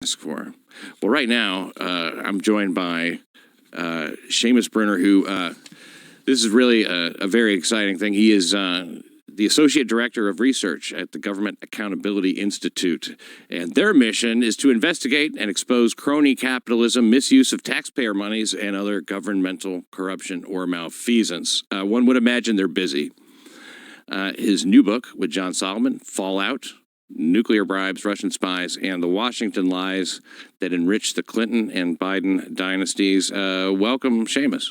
ask for. Well, right now, I'm joined by Seamus Bruner, who this is really a very exciting thing. He is the Associate Director of Research at the Government Accountability Institute. And their mission is to investigate and expose crony capitalism, misuse of taxpayer monies, and other governmental corruption or malfeasance. One would imagine they're busy. His new book with John Solomon, Fallout, Nuclear Bribes, Russian Spies, and the Washington Lies That Enriched the Clinton and Biden Dynasties. Welcome, Seamus.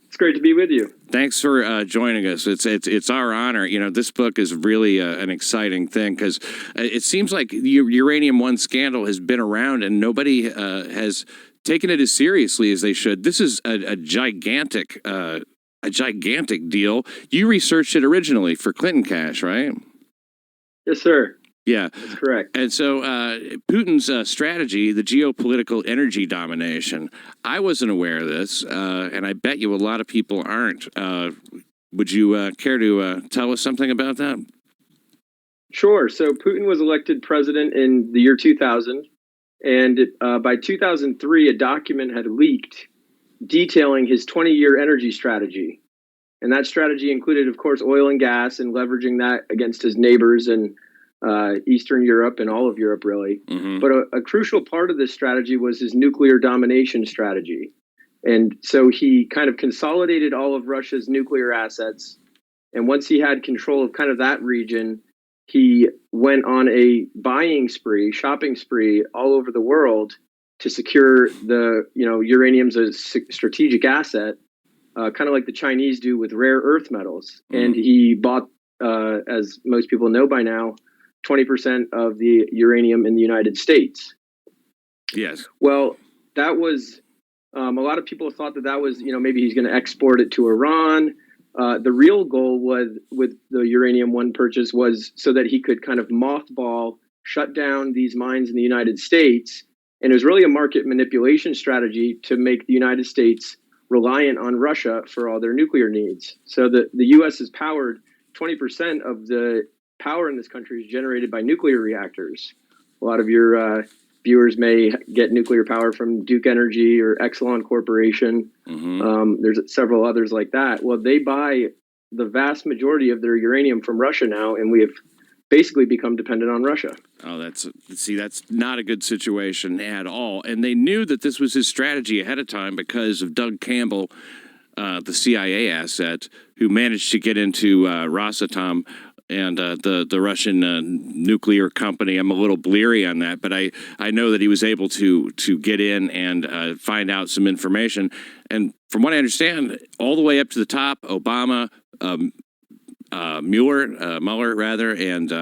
It's great to be with you. Thanks for joining us. It's our honor. You know, this book is really an exciting thing because it seems like the Uranium One scandal has been around and nobody has taken it as seriously as they should. This is a gigantic deal. You researched it originally for Clinton Cash, right? Yes, sir. Yeah. That's correct. And so Putin's strategy, the geopolitical energy domination, I wasn't aware of this, and I bet you a lot of people aren't. Would you care to tell us something about that? Sure. So Putin was elected president in the year 2000, and by 2003, a document had leaked detailing his 20-year energy strategy. And that strategy included, of course, oil and gas and leveraging that against his neighbors in Eastern Europe and all of Europe, really. Mm-hmm. But a crucial part of this strategy was his nuclear domination strategy. And so he kind of consolidated all of Russia's nuclear assets. And once he had control of kind of that region, he went on a shopping spree all over the world to secure the, uranium's a strategic asset, kind of like the Chinese do with rare earth metals. Mm-hmm. And he bought, as most people know by now, 20% of the uranium in the United States. Yes. Well, that was, a lot of people thought that was, maybe he's going to export it to Iran. The real goal with the Uranium One purchase was so that he could kind of mothball, shut down these mines in the United States. And it was really a market manipulation strategy to make the United States reliant on Russia for all their nuclear needs. So the U.S. is powered, 20% of the power in this country is generated by nuclear reactors. A lot of your viewers may get nuclear power from Duke Energy or Exelon Corporation. Mm-hmm. There's several others like that. Well, they buy the vast majority of their uranium from Russia now, and we have basically become dependent on Russia. Oh, that's not a good situation at all. And they knew that this was his strategy ahead of time because of Doug Campbell, the CIA asset, who managed to get into Rosatom and the Russian nuclear company. I'm a little bleary on that, but I know that he was able to get in and find out some information. And from what I understand, all the way up to the top, Obama, Mueller, rather, and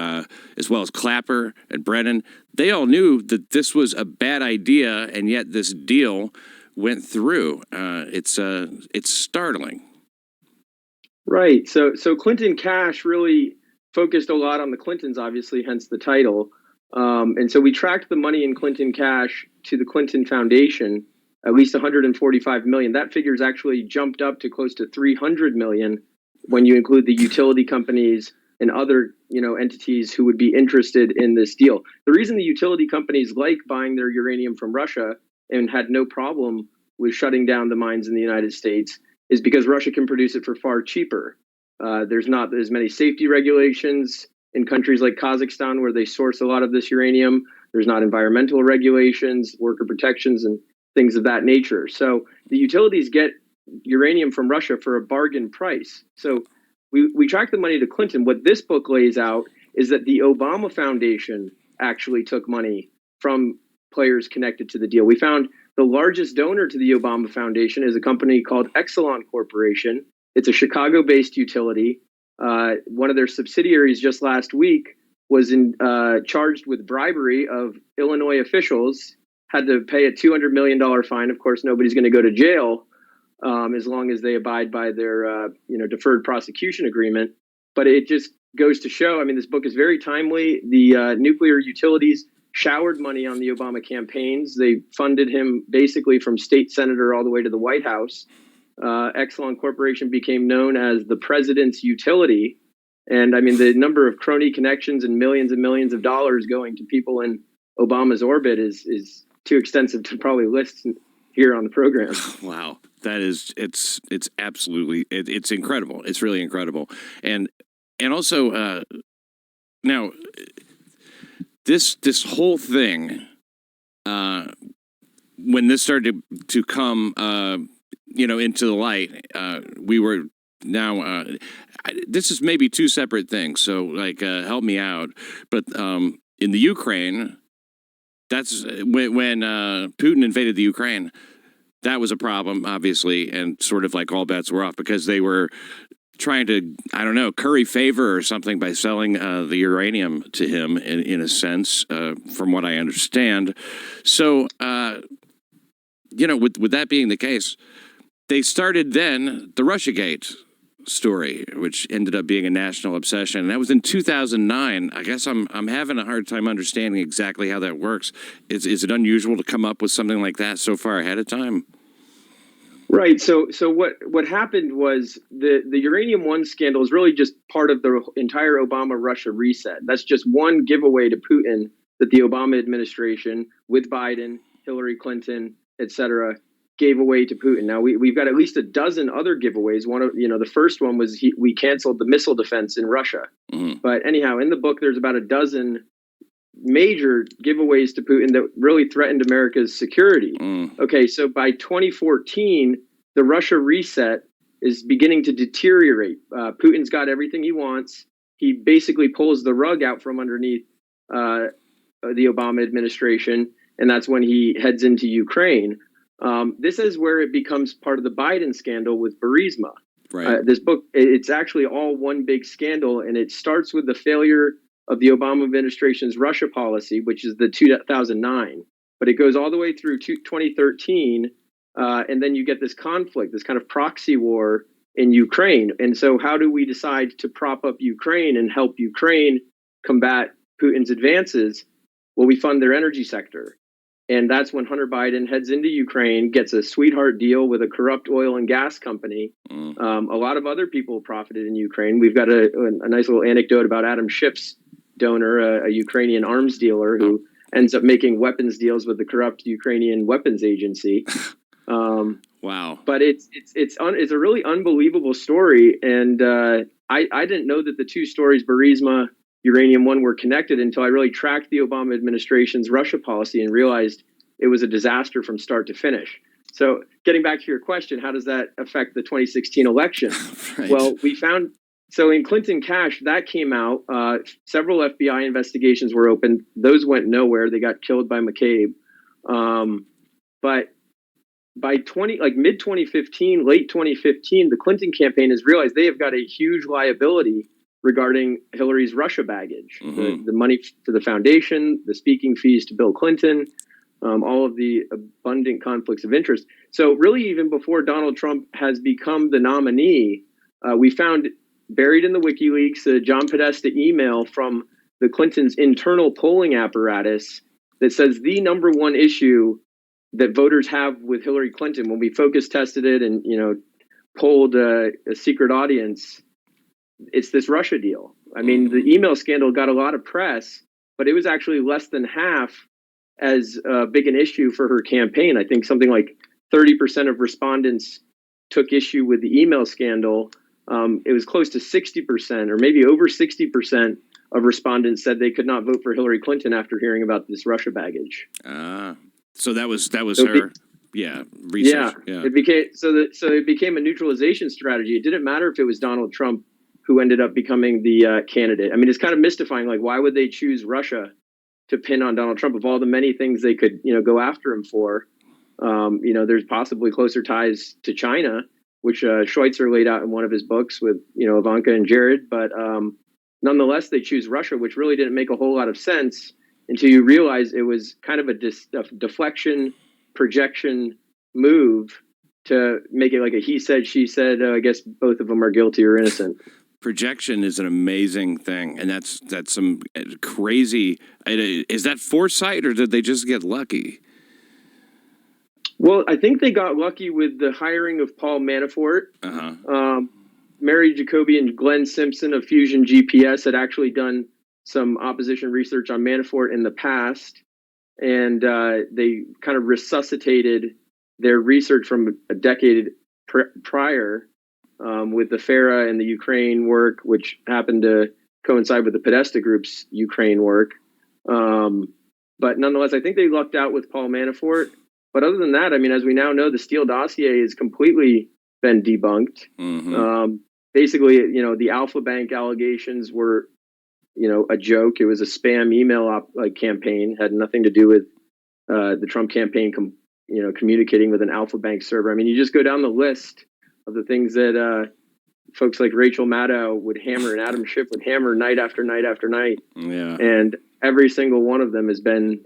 as well as Clapper and Brennan, they all knew that this was a bad idea, and yet this deal went through. It's startling. Right. So Clinton Cash really focused a lot on the Clintons, obviously, hence the title. And so we tracked the money in Clinton Cash to the Clinton Foundation, at least $145 million. That figure's actually jumped up to close to $300 million when you include the utility companies and other, entities who would be interested in this deal. The reason the utility companies like buying their uranium from Russia and had no problem with shutting down the mines in the United States is because Russia can produce it for far cheaper. There's not as many safety regulations in countries like Kazakhstan where they source a lot of this uranium. There's not environmental regulations, worker protections, and things of that nature. So the utilities get uranium from Russia for a bargain price. So we track the money to Clinton. What this book lays out is that the Obama Foundation actually took money from players connected to the deal. We found the largest donor to the Obama Foundation is a company called Exelon Corporation. It's a Chicago-based utility. One of their subsidiaries just last week was charged with bribery of Illinois officials, had to pay a $200 million fine. Of course, nobody's going to go to jail as long as they abide by their deferred prosecution agreement. But it just goes to show, this book is very timely. The nuclear utilities showered money on the Obama campaigns. They funded him basically from state senator all the way to the White House. Exelon Corporation became known as the president's utility. And the number of crony connections and millions of dollars going to people in Obama's orbit is too extensive to probably list here on the program. Wow, that is it's absolutely it's incredible. It's really incredible, and also now this whole thing when this started to come into the light, we were now this is maybe two separate things. So like help me out, but in the Ukraine, that's when Putin invaded the Ukraine. That was a problem, obviously, and sort of like all bets were off because they were trying to, I don't know, curry favor or something by selling the uranium to him, in a sense, from what I understand. So, with that being the case, they started then the Russiagate story, which ended up being a national obsession. And that was in 2009. I guess I'm having a hard time understanding exactly how that works. Is it unusual to come up with something like that so far ahead of time? Right. So what happened was the Uranium One scandal is really just part of the entire Obama Russia reset. That's just one giveaway to Putin that the Obama administration, with Biden, Hillary Clinton, et cetera, gave away to Putin. Now we've got at least a dozen other giveaways. One of the first one was we canceled the missile defense in Russia. Mm-hmm. But anyhow, in the book there's about a dozen major giveaways to Putin that really threatened America's security. Okay, so by 2014, the Russia reset is beginning to deteriorate. Putin's got everything he wants. He basically pulls the rug out from underneath the Obama administration, and that's when he heads into Ukraine. This is where it becomes part of the Biden scandal with Burisma. Right. This book, it's actually all one big scandal, and it starts with the failure of the Obama administration's Russia policy, which is the 2009. But it goes all the way through 2013, and then you get this conflict, this kind of proxy war in Ukraine. And so how do we decide to prop up Ukraine and help Ukraine combat Putin's advances? Well, we fund their energy sector. And that's when Hunter Biden heads into Ukraine, gets a sweetheart deal with a corrupt oil and gas company. A lot of other people profited in Ukraine. We've got a nice little anecdote about Adam Schiff's donor, a Ukrainian arms dealer who ends up making weapons deals with the corrupt Ukrainian weapons agency. Wow! But it's a really unbelievable story, and I didn't know that the two stories, Burisma, Uranium One, were connected until I really tracked the Obama administration's Russia policy and realized it was a disaster from start to finish. So, getting back to your question, how does that affect the 2016 election? Right. Well, we found. So in Clinton Cash, that came out. Several FBI investigations were opened. Those went nowhere. They got killed by McCabe. But by mid 2015, late 2015, the Clinton campaign has realized they have got a huge liability regarding Hillary's Russia baggage. Mm-hmm. The money for the foundation, the speaking fees to Bill Clinton, all of the abundant conflicts of interest. So really, even before Donald Trump has become the nominee, we found buried in the WikiLeaks, John Podesta email from the Clintons' internal polling apparatus that says the number one issue that voters have with Hillary Clinton, when we focus tested it and polled a secret audience, it's this Russia deal. I mean, the email scandal got a lot of press, but it was actually less than half as big an issue for her campaign. I think something like 30% of respondents took issue with the email scandal. It was close to 60%, or maybe over 60% of respondents said they could not vote for Hillary Clinton after hearing about this Russia baggage. So that was her, research. Yeah. It became a neutralization strategy. It didn't matter if it was Donald Trump who ended up becoming the candidate. I mean, it's kind of mystifying. Like, why would they choose Russia to pin on Donald Trump of all the many things they could, go after him for? There's possibly closer ties to China, which Schweitzer laid out in one of his books with, Ivanka and Jared. But nonetheless, they choose Russia, which really didn't make a whole lot of sense until you realize it was kind of a deflection, projection move to make it like a he said, she said. I guess both of them are guilty or innocent. Projection is an amazing thing, and that's some crazy. Is that foresight, or did they just get lucky? Well, I think they got lucky with the hiring of Paul Manafort. Mary Jacoby and Glenn Simpson of Fusion GPS had actually done some opposition research on Manafort in the past. and they kind of resuscitated their research from a decade prior with the FARA and the Ukraine work, which happened to coincide with the Podesta Group's Ukraine work. But nonetheless, I think they lucked out with Paul Manafort. But other than that, I mean, as we now know, the Steele dossier has completely been debunked. Basically, you know, the Alpha Bank allegations were, you know, a joke. It was a spam email campaign, had nothing to do with the Trump campaign, communicating with an Alpha Bank server. I mean, you just go down the list of the things that folks like Rachel Maddow would hammer and Adam Schiff would hammer night after night after night. Yeah. And every single one of them has been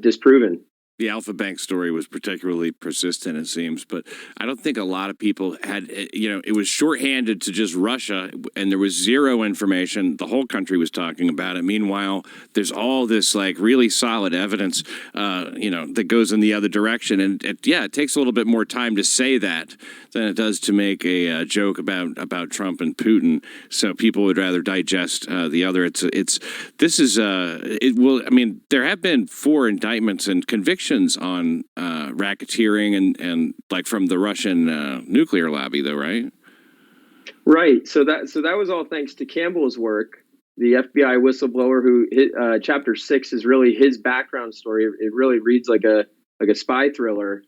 disproven. The Alpha Bank story was particularly persistent, it seems, but I don't think a lot of people had, it was shorthanded to just Russia, and there was zero information. The whole country was talking about it. Meanwhile, there's all this like really solid evidence, that goes in the other direction. And it takes a little bit more time to say that than it does to make a joke about Trump and Putin. So people would rather digest the other. There have been 4 indictments and convictions on racketeering and like from the Russian nuclear lobby, though, right? Right. So that was all thanks to Campbell's work, the FBI whistleblower, who Chapter 6 is really his background story. It really reads like a spy thriller.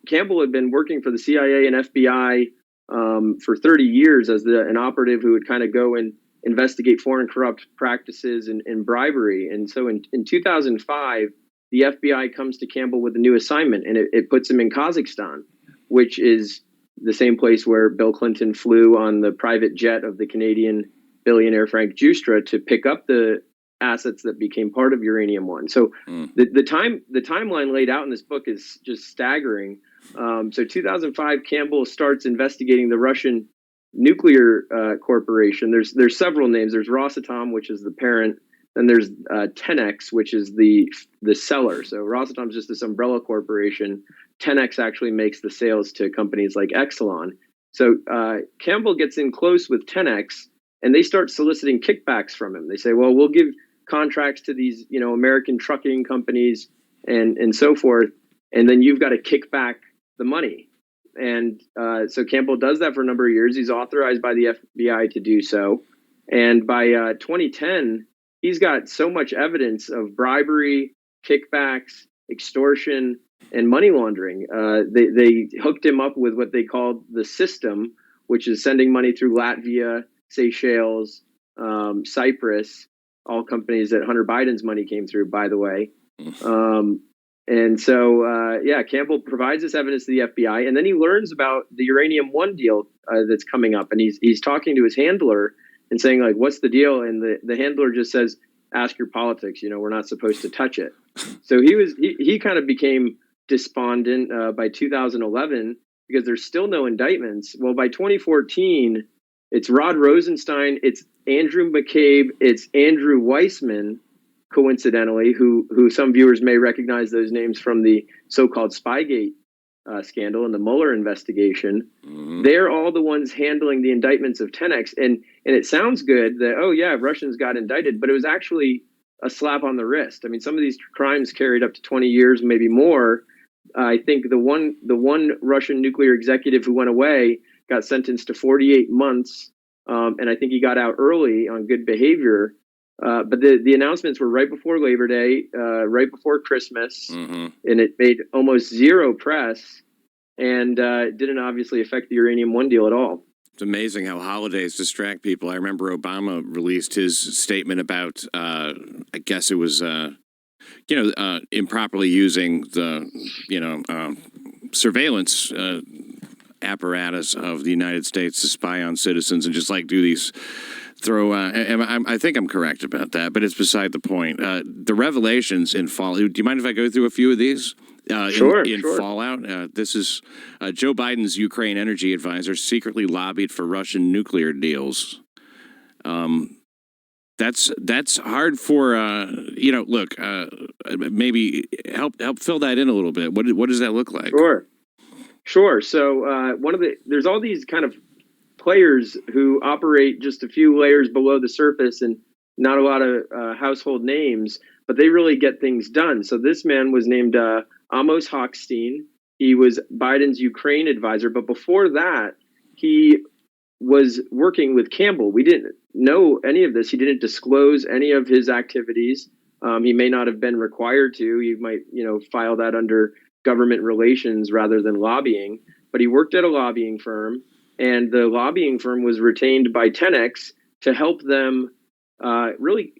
Campbell had been working for the CIA and FBI for 30 years as an operative who would kind of go and investigate foreign corrupt practices and bribery. And so in 2005, the FBI comes to Campbell with a new assignment, and it puts him in Kazakhstan, which is the same place where Bill Clinton flew on the private jet of the Canadian billionaire Frank Giustra to pick up the assets that became part of Uranium One. So the timeline laid out in this book is just staggering. So 2005, Campbell starts investigating the Russian nuclear corporation. There's several names. There's Rosatom, which is the parent. Then there's 10X, which is the seller. So Rosatom's just this umbrella corporation. 10X actually makes the sales to companies like Exelon. So Campbell gets in close with 10X, and they start soliciting kickbacks from him. They say, well, we'll give contracts to these, American trucking companies and so forth, and then you've got to kick back the money. And so Campbell does that for a number of years. He's authorized by the FBI to do so. And by 2010, he's got so much evidence of bribery, kickbacks, extortion, and money laundering. They hooked him up with what they called the system, which is sending money through Latvia, Seychelles, Cyprus, all companies that Hunter Biden's money came through, by the way. And so, Campbell provides this evidence to the FBI, and then he learns about the Uranium One deal that's coming up, and he's talking to his handler and saying, like, what's the deal? And the handler just says, ask your politics. We're not supposed to touch it. So he kind of became despondent by 2011 because there's still no indictments. Well, by 2014, it's Rod Rosenstein, it's Andrew McCabe, it's Andrew Weissman, coincidentally, who some viewers may recognize those names from the so-called Spygate scandal and the Mueller investigation. They're all the ones handling the indictments of 10X. And it sounds good that, Russians got indicted, but it was actually a slap on the wrist. I mean, some of these crimes carried up to 20 years, maybe more. I think the one Russian nuclear executive who went away got sentenced to 48 months. And I think he got out early on good behavior. But the announcements were right before Labor Day, right before Christmas, and it made almost zero press, and didn't obviously affect the Uranium One deal at all. It's amazing how holidays distract people. I remember Obama released his statement about, I guess it was, improperly using the, surveillance apparatus of the United States to spy on citizens and just like do these. I think I'm correct about that, but it's beside the point. The revelations in Fallout. Do you mind if I go through a few of these? Sure. Fallout, this is Joe Biden's Ukraine energy advisor secretly lobbied for Russian nuclear deals. That's hard for Look, maybe help fill that in a little bit. What does that look like? Sure. So there's all these kind of players who operate just a few layers below the surface and not a lot of household names. but they really get things done. So this man was named Amos Hochstein. He was Biden's Ukraine advisor, but before that, he was working with Campbell. We didn't know any of this. He didn't disclose any of his activities. He may not have been required to. He might, file that under government relations rather than lobbying. But he worked at a lobbying firm, and the lobbying firm was retained by 10X to help them really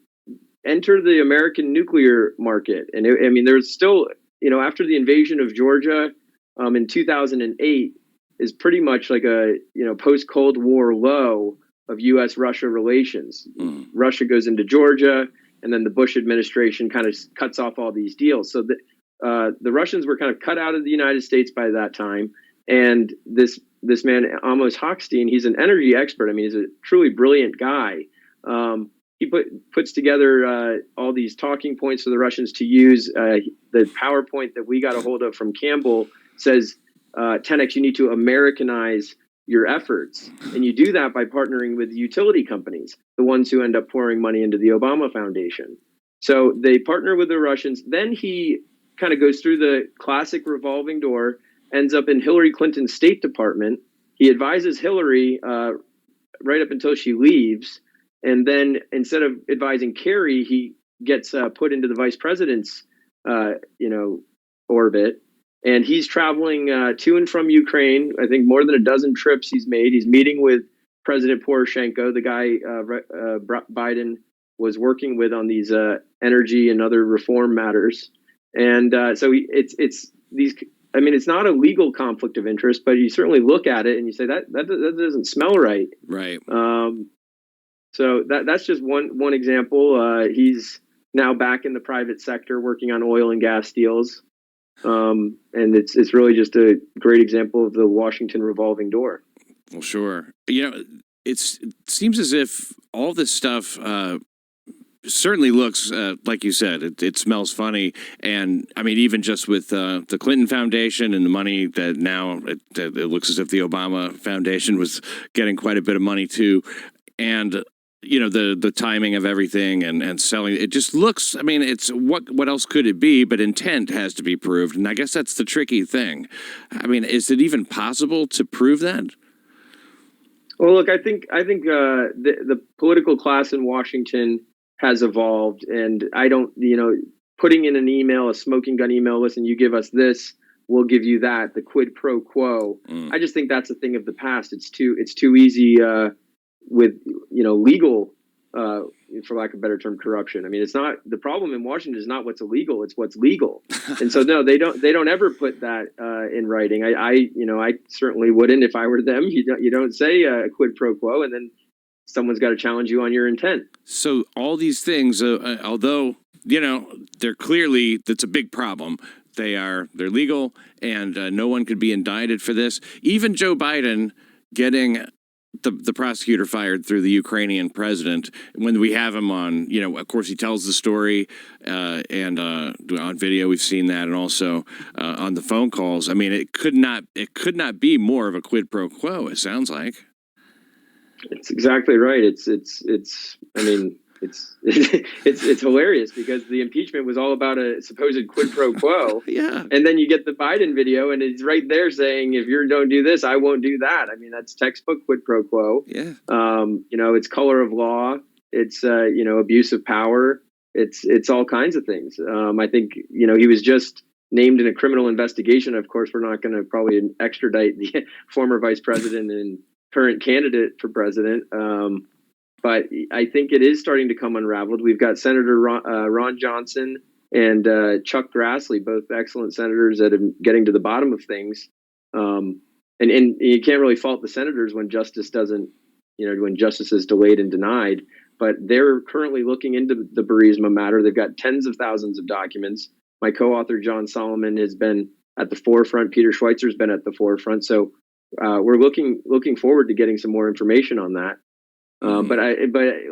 enter the American nuclear market. And there's still, after the invasion of Georgia in 2008, is pretty much like a post-Cold War low of U.S.-Russia relations. Russia goes into Georgia, and then the Bush administration kind of cuts off all these deals. So the Russians were kind of cut out of the United States by that time. And this man, Amos Hochstein, he's an energy expert. He's a truly brilliant guy. He puts together all these talking points for the Russians to use. The PowerPoint that we got a hold of from Campbell says, 10X, you need to Americanize your efforts. And you do that by partnering with utility companies, the ones who end up pouring money into the Obama Foundation. So they partner with the Russians. Then he kind of goes through the classic revolving door, ends up in Hillary Clinton's State Department. He advises Hillary right up until she leaves. And then instead of advising Kerry, he gets put into the vice president's, orbit. And he's traveling to and from Ukraine. I think more than a dozen trips he's made. He's meeting with President Poroshenko, the guy Biden was working with on these energy and other reform matters. And so it's these. It's not a legal conflict of interest, but you certainly look at it and you say that doesn't smell right. Right. So that's just one example. He's now back in the private sector working on oil and gas deals. And it's really just a great example of the Washington revolving door. Well, sure. It seems as if all this stuff certainly looks, like you said, it smells funny. And even just with the Clinton Foundation and the money that now it looks as if the Obama Foundation was getting quite a bit of money too. And the timing of everything and selling, it just looks, it's what else could it be, but intent has to be proved. And I guess that's the tricky thing. Is it even possible to prove that? Well, look, I think the political class in Washington has evolved, and I don't, putting in an email, a smoking gun email, listen, you give us this, we'll give you that, the quid pro quo. I just think that's a thing of the past. It's too easy, with legal, for lack of a better term, corruption. It's not, the problem in Washington is not what's illegal, it's what's legal. And so no, they don't ever put that in writing. I certainly wouldn't if I were them. You don't say a quid pro quo and then someone's got to challenge you on your intent. So all these things, although they're clearly, that's a big problem. They're legal, and no one could be indicted for this. Even Joe Biden getting the prosecutor fired through the Ukrainian president, when we have him on, of course he tells the story, and on video we've seen that, and also on the phone calls. It could not be more of a quid pro quo, it sounds like. It's exactly right. It's hilarious because the impeachment was all about a supposed quid pro quo. Yeah. And then you get the Biden video and it's right there saying, if you don't do this, I won't do that. That's textbook quid pro quo. Yeah. It's color of law. It's, abuse of power. It's all kinds of things. I think, he was just named in a criminal investigation. Of course, we're not going to probably extradite the former vice president and current candidate for president. But I think it is starting to come unraveled. We've got Senator Ron Johnson and Chuck Grassley, both excellent senators that are getting to the bottom of things. And you can't really fault the senators when justice doesn't, when justice is delayed and denied. But they're currently looking into the Burisma matter. They've got tens of thousands of documents. My co-author, John Solomon, has been at the forefront. Peter Schweizer's been at the forefront. So we're looking forward to getting some more information on that. But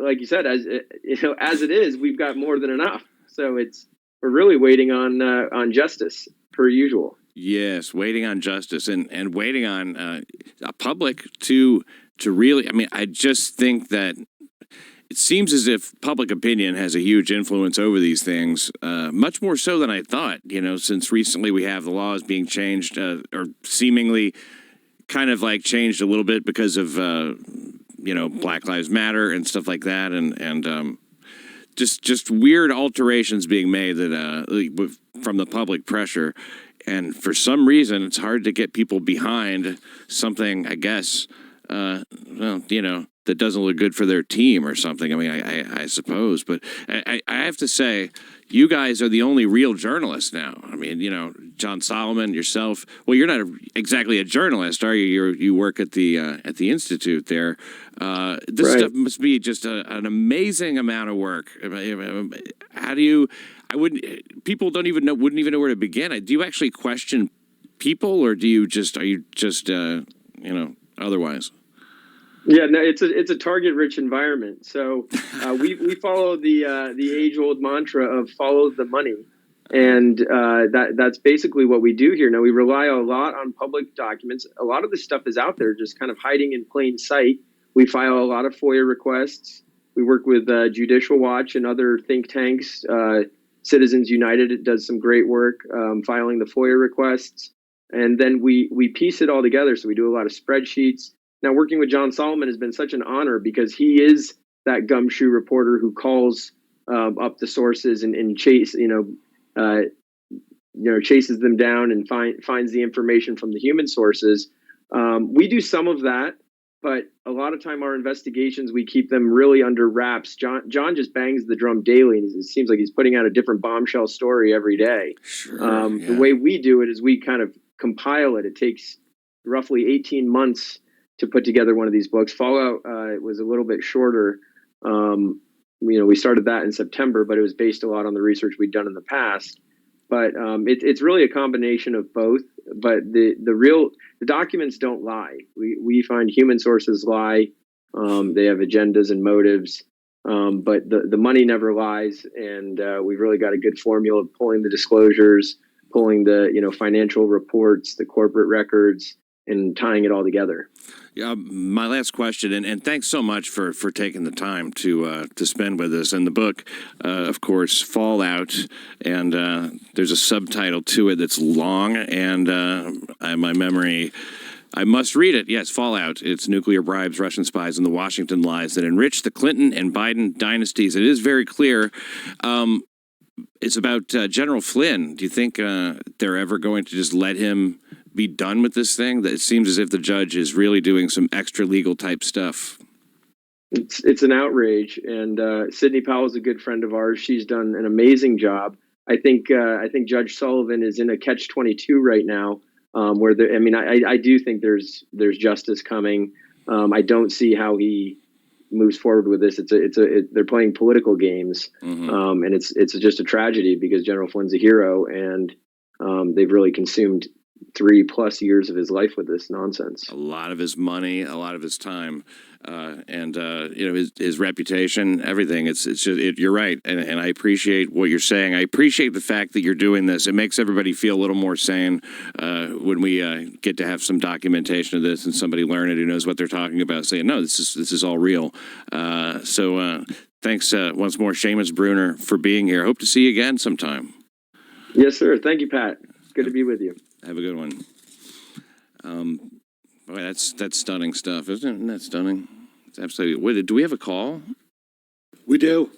like you said, as it is, we've got more than enough. So we're really waiting on justice per usual. Yes, waiting on justice and waiting on a public to really. I just think that it seems as if public opinion has a huge influence over these things, much more so than I thought. You know, since recently we have the laws being changed, or seemingly kind of like changed a little bit because of Black Lives Matter and stuff like that, and just weird alterations being made that from the public pressure. And for some reason, it's hard to get people behind something, I guess, that doesn't look good for their team or something. I mean, I suppose. But I have to say, you guys are the only real journalists now. I mean, John Solomon, yourself. Well, you're not exactly a journalist, are you? You work at the Institute there. This Right. stuff must be just an amazing amount of work. How do you... People wouldn't even know where to begin. Do you actually question people, or are you just otherwise? Yeah, no, it's a target-rich environment. So we follow the age-old mantra of follow the money, and that's basically what we do here. Now, we rely a lot on public documents. A lot of this stuff is out there, just kind of hiding in plain sight. We file a lot of FOIA requests. We work with Judicial Watch and other think tanks. Citizens United does some great work filing the FOIA requests, and then we piece it all together. So we do a lot of spreadsheets. Now, working with John Solomon has been such an honor because he is that gumshoe reporter who calls up the sources and chases them down and finds the information from the human sources. We do some of that, but a lot of time our investigations, we keep them really under wraps. John just bangs the drum daily, and it seems like he's putting out a different bombshell story every day. Sure, yeah. The way we do it is we kind of compile it. It takes roughly 18 months to put together one of these books. Fallout it was a little bit shorter. We started that in September, but it was based a lot on the research we'd done in the past. But it's really a combination of both. But the documents don't lie. We find human sources lie. They have agendas and motives. But the money never lies, and we've really got a good formula of pulling the disclosures, pulling the financial reports, the corporate records, and tying it all together. Yeah, my last question, and thanks so much for taking the time to spend with us. And the book, of course, Fallout, and there's a subtitle to it that's long, and my memory, I must read it. Yes, Fallout. It's nuclear bribes, Russian spies, and the Washington lies that enriched the Clinton and Biden dynasties. It is very clear. It's about General Flynn. Do you think they're ever going to just let him be done with this thing? That it seems as if the judge is really doing some extra legal type stuff. It's an outrage, and Sidney Powell is a good friend of ours. She's done an amazing job. I think Judge Sullivan is in a catch-22 right now, where I do think there's justice coming. I don't see how he moves forward with this. They're playing political games, and it's just a tragedy because General Flynn's a hero, and they've really consumed 3+ years of his life with this nonsense. A lot of his money, a lot of his time, and his reputation, everything. It's just you're right, and I appreciate what you're saying. I appreciate the fact that you're doing this. It makes everybody feel a little more sane when we get to have some documentation of this and somebody learn it who knows what they're talking about, saying, no, this is all real. So thanks once more, Seamus Bruner, for being here. Hope to see you again sometime. Yes, sir. Thank you, Pat. Good to be with you. Have a good one. Boy, that's stunning stuff, isn't it? Isn't that stunning? It's absolutely. Wait, do we have a call? We do.